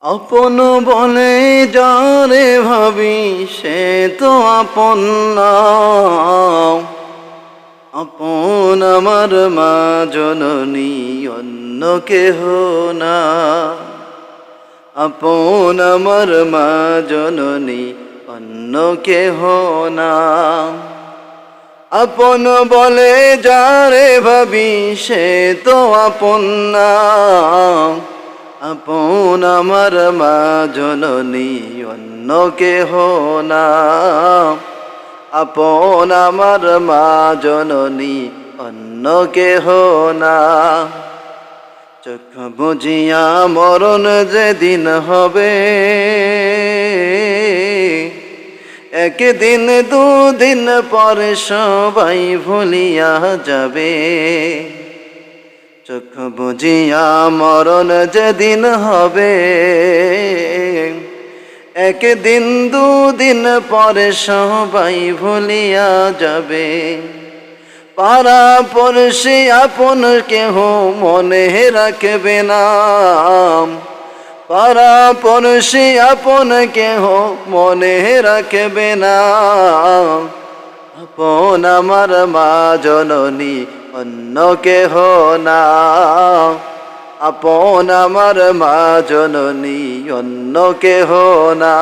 আপন বলে যারে ভাবি সে তো আপন না। আপন আমার মা জননী অন্য কেহ না। আপন আমার মা জননী অন্য কেহ না। আপন বলে যারে ভাবি সে তো আপন না। আপন আমার মা জননী অন্য কেহ না। আপন আমার মা জননী অন্য কেহ না। চোখ বুজিয়া মরণ যেদিন হবে, একদিন দুদিন পরে সবাই ভুলিয়া যাবে। চোখ বুজিয়া মরণ যেদিন হবে, একদিন দুদিন পরে সবাই ভুলিয়া যাবে। পাড়া পড়শি আপন কেহ মনে রাখবে না। পাড়া পড়শি আপন কেহ মনে রাখবে না। আপন আমার মা জননী অন্য কেহ না। আপন আমার মা জননী অন্য কেহ না।